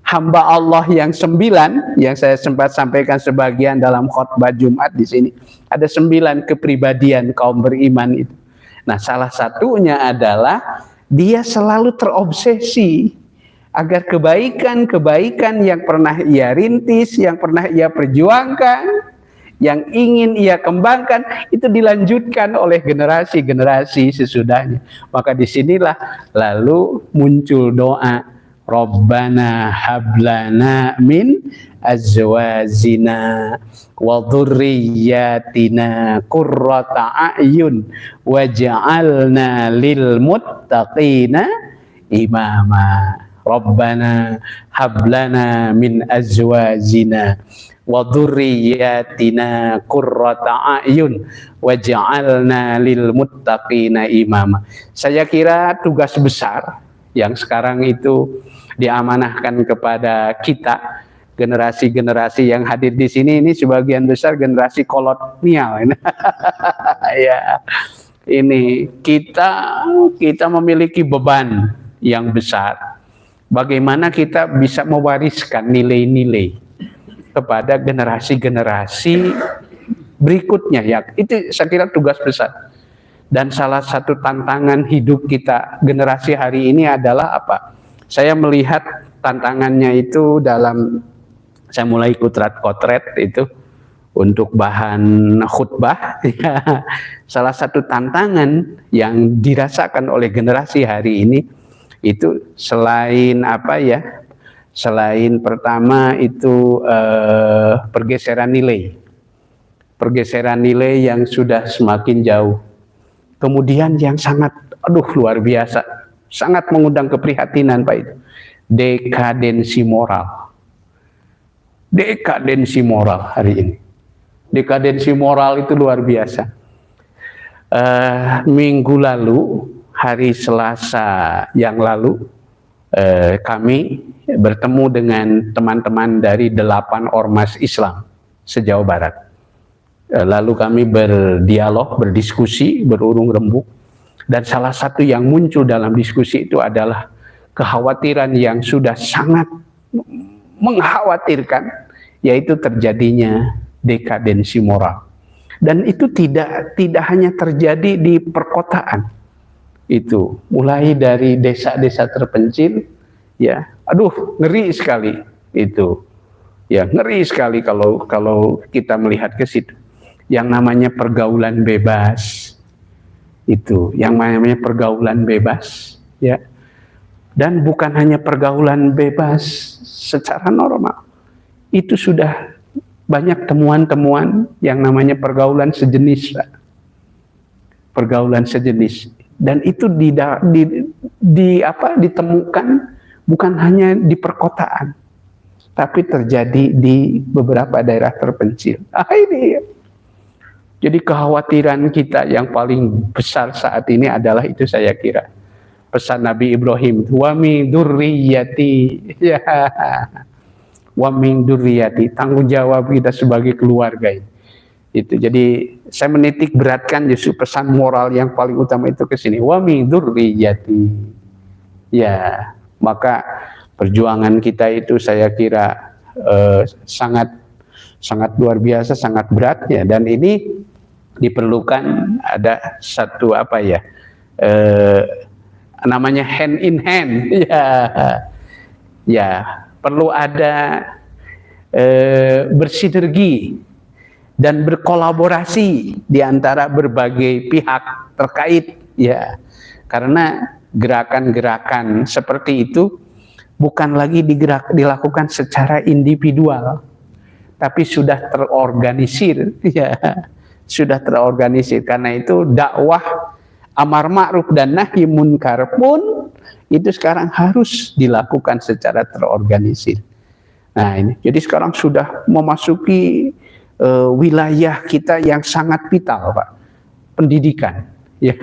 S1: hamba Allah yang 9, yang saya sempat sampaikan sebagian dalam khutbah Jumat di sini. Ada 9 kepribadian kaum beriman itu. Nah, salah satunya adalah dia selalu terobsesi agar kebaikan-kebaikan yang pernah ia rintis, yang pernah ia perjuangkan, yang ingin ia kembangkan, itu dilanjutkan oleh generasi-generasi sesudahnya. Maka disinilah lalu muncul doa, Rabbana hablana min azwajina wa dhurriyyatina qurrata a'yun waj'alna lil muttaqina imama. Rabbana hablana min azwajina wa dhurriyyatina qurrata a'yun waj'alna lil muttaqina imama. Saya kira tugas besar yang sekarang itu diamanahkan kepada kita, generasi-generasi yang hadir di sini ini sebagian besar generasi kolonial. Ya, ini kita memiliki beban yang besar. Bagaimana kita bisa mewariskan nilai-nilai kepada generasi-generasi berikutnya, ya. Itu saya kira tugas besar. Dan salah satu tantangan hidup kita generasi hari ini adalah apa? Saya melihat tantangannya itu dalam, saya mulai kotret itu untuk bahan khutbah. Salah satu tantangan yang dirasakan oleh generasi hari ini itu selain apa ya? Selain pertama itu pergeseran nilai yang sudah semakin jauh. Kemudian yang sangat luar biasa, sangat mengundang keprihatinan Pak, itu dekadensi moral hari ini. Dekadensi moral itu luar biasa. Minggu lalu, hari Selasa yang lalu, kami bertemu dengan teman-teman dari 8 ormas Islam se-Jawa Barat. Lalu kami berdialog, berdiskusi, berurung rembuk, dan salah satu yang muncul dalam diskusi itu adalah kekhawatiran yang sudah sangat mengkhawatirkan, yaitu terjadinya dekadensi moral. Dan itu tidak hanya terjadi di perkotaan. Itu mulai dari desa-desa terpencil, ya, aduh ngeri sekali itu, ya ngeri sekali kalau kita melihat ke situ. Yang namanya pergaulan bebas, itu, yang namanya pergaulan bebas, ya, dan bukan hanya pergaulan bebas secara normal, itu sudah banyak temuan-temuan yang namanya pergaulan sejenis, pergaulan sejenis. Dan itu ditemukan bukan hanya di perkotaan, tapi terjadi di beberapa daerah terpencil. Ini ya. Jadi kekhawatiran kita yang paling besar saat ini adalah itu, saya kira pesan Nabi Ibrahim, wa min dzurriyyati, ya, wa min dzurriyyati, tanggung jawab kita sebagai keluarga ini. Itu. Jadi saya menitik beratkan justru pesan moral yang paling utama itu ke sini. Wa min dzurriyyati. Ya, maka perjuangan kita itu saya kira sangat luar biasa, sangat berat ya, dan ini diperlukan ada satu namanya hand in hand. Ya, perlu ada bersinergi dan berkolaborasi di antara berbagai pihak terkait, ya, karena gerakan-gerakan seperti itu bukan lagi dilakukan secara individual, tapi sudah terorganisir, ya, sudah terorganisir. Karena itu dakwah amar ma'ruf dan nahi munkar pun itu sekarang harus dilakukan secara terorganisir. Nah ini, jadi sekarang sudah memasuki wilayah kita yang sangat vital, Pak, pendidikan, ya.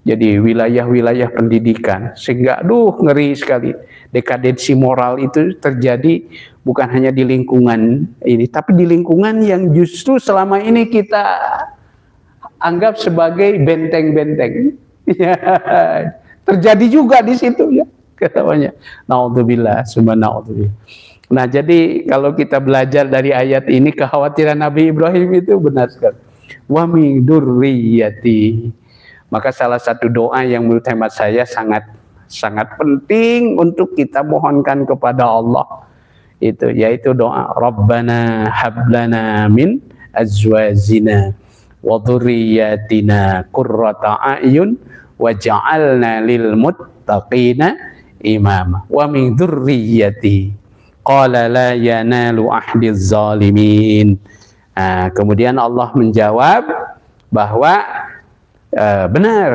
S1: Jadi wilayah-wilayah pendidikan, sehingga ngeri sekali dekadensi moral itu terjadi bukan hanya di lingkungan ini, tapi di lingkungan yang justru selama ini kita anggap sebagai benteng-benteng. Ya, terjadi juga di situ, ya, katanya. Naudzubillah, summa naudzubillah. Nah, jadi kalau kita belajar dari ayat ini, kekhawatiran Nabi Ibrahim itu benar sekali. Wa min dzurriyyati. Maka salah satu doa yang menurut hemat saya sangat penting untuk kita mohonkan kepada Allah itu, yaitu doa Rabbana hablana min azwajina wa dzurriyyatina qurrata a'yun waj'alna lil muttaqina imama wa min dzurriyyati qala la yanalu ahdiz zalimin. Kemudian Allah menjawab bahwa benar,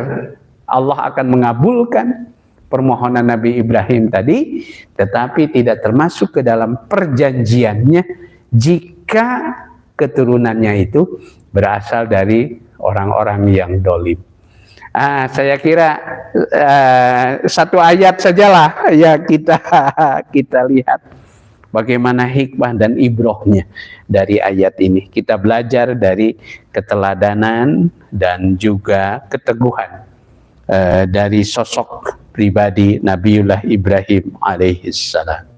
S1: Allah akan mengabulkan permohonan Nabi Ibrahim tadi, tetapi tidak termasuk ke dalam perjanjiannya jika keturunannya itu berasal dari orang-orang yang dolim. Saya kira satu ayat sajalah ya kita lihat bagaimana hikmah dan ibrohnya dari ayat ini. Kita belajar dari keteladanan dan juga keteguhan dari sosok pribadi Nabiullah Ibrahim alaihissalam.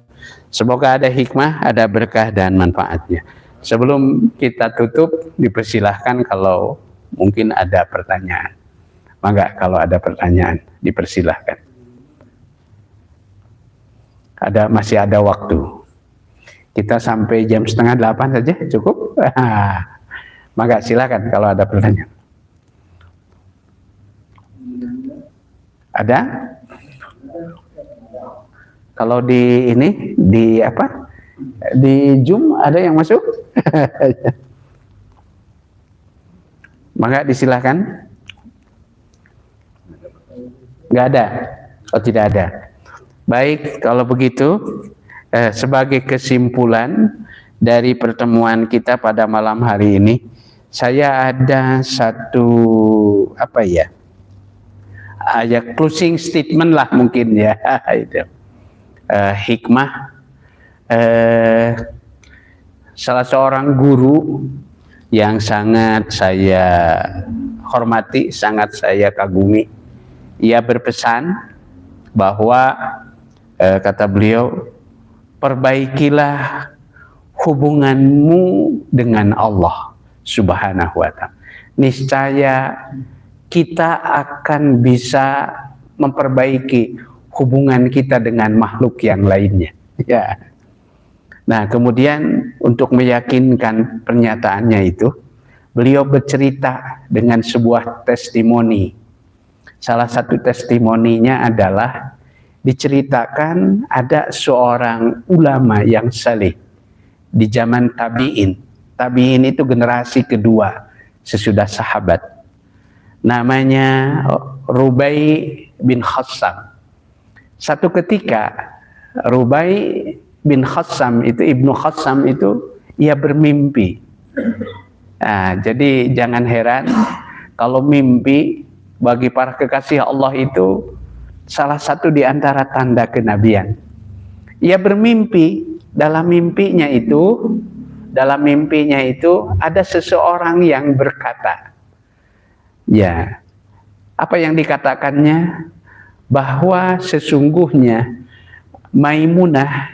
S1: Semoga ada hikmah, ada berkah dan manfaatnya. Sebelum kita tutup, dipersilahkan kalau mungkin ada pertanyaan. Mangga kalau ada pertanyaan, dipersilahkan. Masih ada waktu. Kita sampai jam 7:30 saja, cukup? Maka silakan kalau ada pertanyaan. Ada? Kalau di ini, di Zoom ada yang masuk? Maka disilahkan. Nggak ada? Oh, tidak ada. Baik, kalau begitu, sebagai kesimpulan dari pertemuan kita pada malam hari ini, saya ada satu closing statement lah mungkin ya, itu hikmah. Salah seorang guru yang sangat saya hormati, sangat saya kagumi, ia berpesan bahwa kata beliau, perbaikilah hubunganmu dengan Allah Subhanahu wa ta'ala. Niscaya kita akan bisa memperbaiki hubungan kita dengan makhluk yang lainnya. Ya. Nah, kemudian untuk meyakinkan pernyataannya itu, beliau bercerita dengan sebuah testimoni. Salah satu testimoninya adalah diceritakan ada seorang ulama yang saleh di zaman tabi'in. Tabi'in itu generasi kedua sesudah sahabat. Namanya Rubai bin Khassam. Satu ketika Rubai bin Khassam itu, Ibnu Khassam itu, ia bermimpi. Nah, jadi jangan heran kalau mimpi bagi para kekasih Allah itu salah satu di antara tanda kenabian. Ia bermimpi, dalam mimpinya itu ada seseorang yang berkata, ya, apa yang dikatakannya? Bahwa sesungguhnya Maimunah,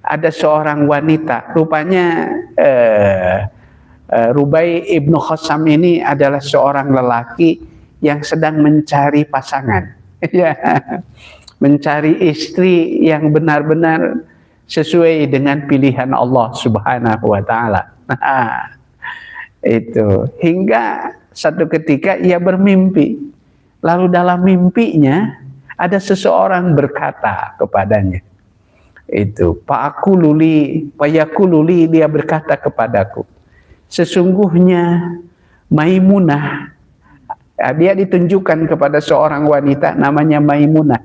S1: ada seorang wanita, rupanya Rubai ibnu Khassam ini adalah seorang lelaki yang sedang mencari pasangan, ya, mencari istri yang benar-benar sesuai dengan pilihan Allah Subhanahu wa ta'ala. Nah, itu hingga satu ketika ia bermimpi, lalu dalam mimpinya ada seseorang berkata kepadanya, itu payakululi, dia berkata kepadaku, sesungguhnya Maimunah, dia ditunjukkan kepada seorang wanita namanya Maimunah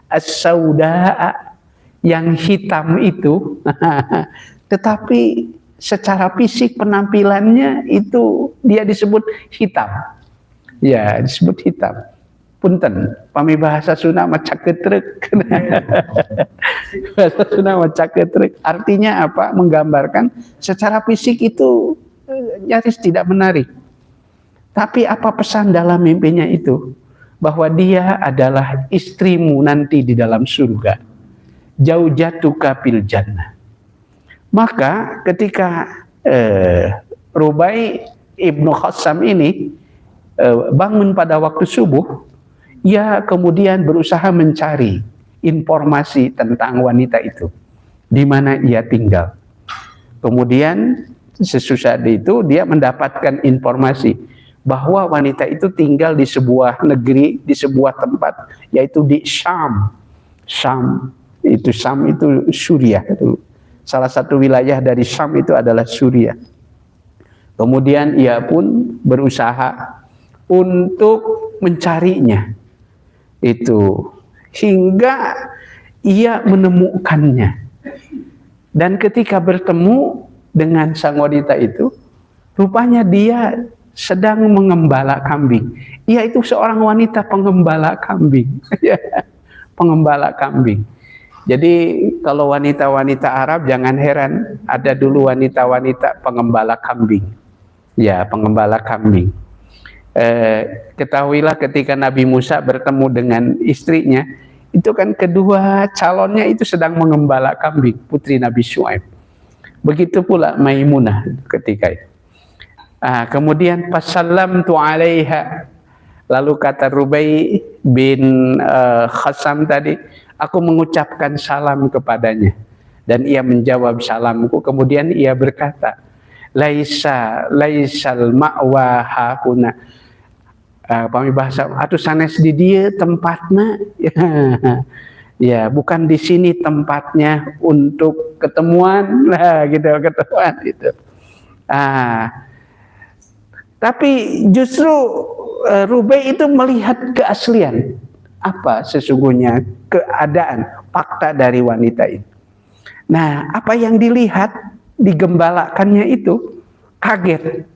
S1: as-sauda, yang hitam itu, tetapi secara fisik penampilannya itu dia disebut hitam. Ya, disebut hitam. Punten, pami bahasa Sunda macak ketrek. Bahasa Sunda macak ketrek. Artinya apa? Menggambarkan secara fisik itu nyaris tidak menarik. Tapi apa pesan dalam mimpinya itu? Bahwa dia adalah istrimu nanti di dalam surga. Zaujatuka fil jannah. Maka ketika Rubai ibnu Khassam ini bangun pada waktu subuh, ia kemudian berusaha mencari informasi tentang wanita itu, di mana ia tinggal. Kemudian sesudah itu dia mendapatkan informasi bahwa wanita itu tinggal di sebuah negeri, di sebuah tempat, yaitu di Syam. Syam itu Suriah. Itu salah satu wilayah dari Syam itu adalah Suriah. Kemudian ia pun berusaha untuk mencarinya itu hingga ia menemukannya. Dan ketika bertemu dengan sang wanita itu, rupanya dia sedang mengembala kambing. Ia itu seorang wanita pengembala kambing. Pengembala kambing. Jadi kalau wanita-wanita Arab jangan heran, ada dulu wanita-wanita pengembala kambing. Ya, pengembala kambing. Ketahuilah ketika Nabi Musa bertemu dengan istrinya, itu kan kedua calonnya itu sedang mengembala kambing, putri Nabi Syuaib. Begitu pula Maimunah ketika itu. Kemudian fasallamtu 'alaiha, lalu kata Rubai bin Khassam tadi, aku mengucapkan salam kepadanya dan ia menjawab salamku. Kemudian ia berkata, laisal ma'wa hakuna, pami bahasa atuh sanes di dieu tempatna. Ya, bukan di sini tempatnya untuk ketemuan lah, gitu, ketemuan itu. Tapi justru Rubai itu melihat keaslian apa sesungguhnya keadaan fakta dari wanita itu. Nah, apa yang dilihat, digembalakannya itu kaget,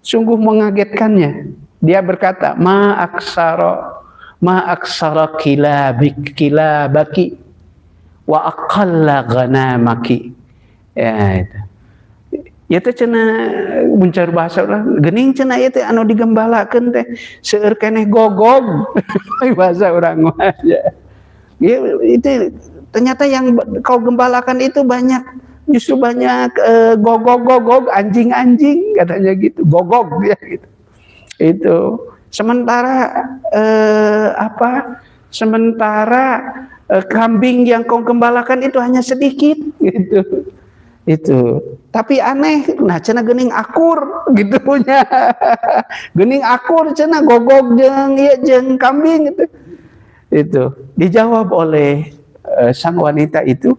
S1: sungguh mengagetkannya. Dia berkata, ma aksara kilabaki wa aqalla ghanamaki. Ya itu. Ya teh cenah muncul bahasa urang, geuning cenah ieu teh anu digembalakeun teh seueur keneh gogog. Bahasa urang mah ya. Ya itu ternyata yang kau gembalakan itu banyak justru banyak gogog anjing-anjing katanya gitu, gogog ya gitu. Itu sementara kambing yang kau gembalakan itu hanya sedikit gitu. Itu tapi aneh, nah cenah geuning akur gitu punya. Geuning akur cenah gogog jeung kambing gitu. Itu dijawab oleh sang wanita itu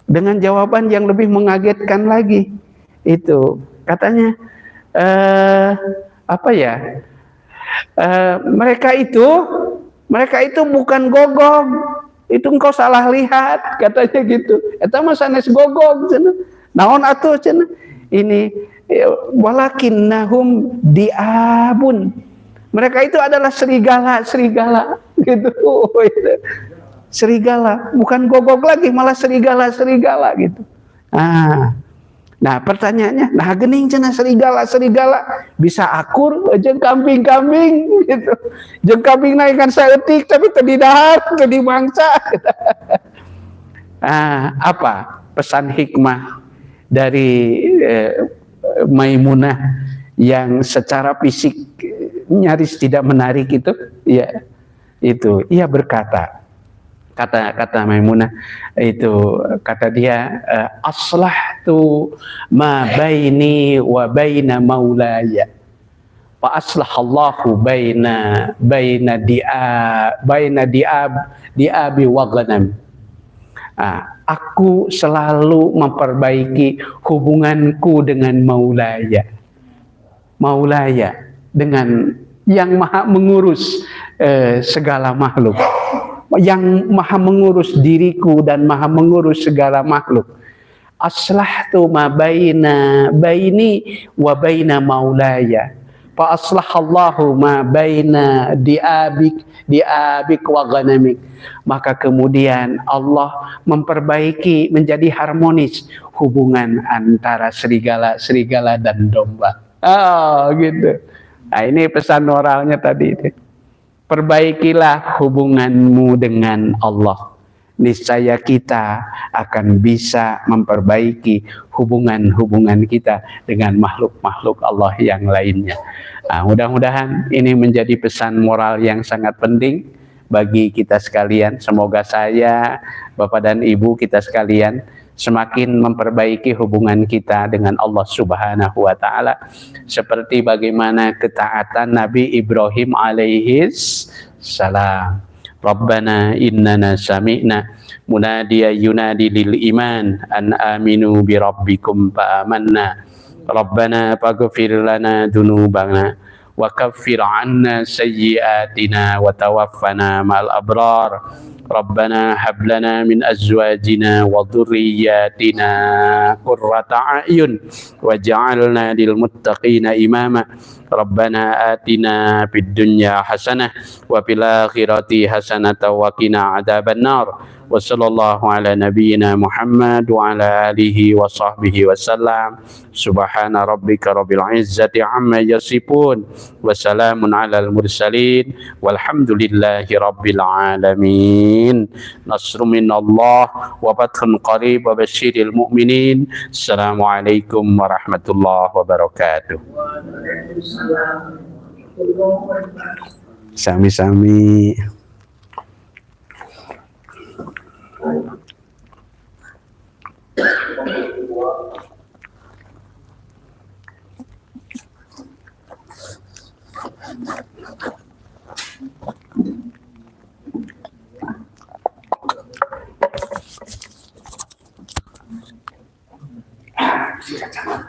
S1: dengan jawaban yang lebih mengagetkan lagi. Itu katanya mereka itu bukan gogog, itu engkau salah lihat katanya gitu. Eta mah sanes gogog cenah. Naon atuh cenah? Ini walakinnahum diabun. Mereka itu adalah serigala gitu. Serigala, bukan gogog lagi, malah serigala gitu. Nah pertanyaannya, nah geuning cenah serigala bisa akur jeung kambing gitu. Jeung kambing naikkan saeutik tapi teu didahar, teu dimangsa. Apa pesan hikmah dari Maimunah yang secara fisik nyaris tidak menarik itu? Ya, itu ia berkata, kata Maimunah itu, kata dia, aslahtu ma baini wa baina maulaya fa aslahallahu baina diabi wa ghanam. Aku selalu memperbaiki hubunganku dengan maulaya dengan yang maha mengurus segala makhluk, yang maha mengurus diriku dan maha mengurus segala makhluk. Aslahtu ma baini wa baina maulaya fa aslahallahu ma baina diabik wa ghanamik. Maka kemudian Allah memperbaiki menjadi harmonis hubungan antara serigala dan domba. Gitu. Nah, ini pesan moralnya tadi itu. Perbaikilah hubunganmu dengan Allah. Niscaya kita akan bisa memperbaiki hubungan kita dengan makhluk-makhluk Allah yang lainnya. Nah, mudah-mudahan ini menjadi pesan moral yang sangat penting bagi kita sekalian. Semoga saya, Bapak dan Ibu kita sekalian semakin memperbaiki hubungan kita dengan Allah Subhanahu wa taala seperti bagaimana ketaatan Nabi Ibrahim alaihis salam. Rabbana innana sami'na munadiya yunadi lil iman an aminu bi rabbikum fa amanna. Rabbana faghfir lana dzunubana wa kaffir 'anna sayyi'atina wa tawaffana ma'al abrar. Rabbana hab lana min azwajina wa dhurriyyatina qurrata a'yun waj'alna lil muttaqina imama. Rabbana atina fid dunya hasanah wa fil akhirati hasanah wa qina adzabannar. Wa sallallahu ala nabiyyina Muhammad wa ala alihi wa sahbihi wasallam. Subhana rabbika rabbil izzati amma yasifun wa salamun alal mursalin walhamdulillahi rabbil alamin. Nasrun minallah wa fathun qarib wa basyiril mu'minin. Assalamualaikum warahmatullahi wabarakatuh. Sami-sami. Silakan.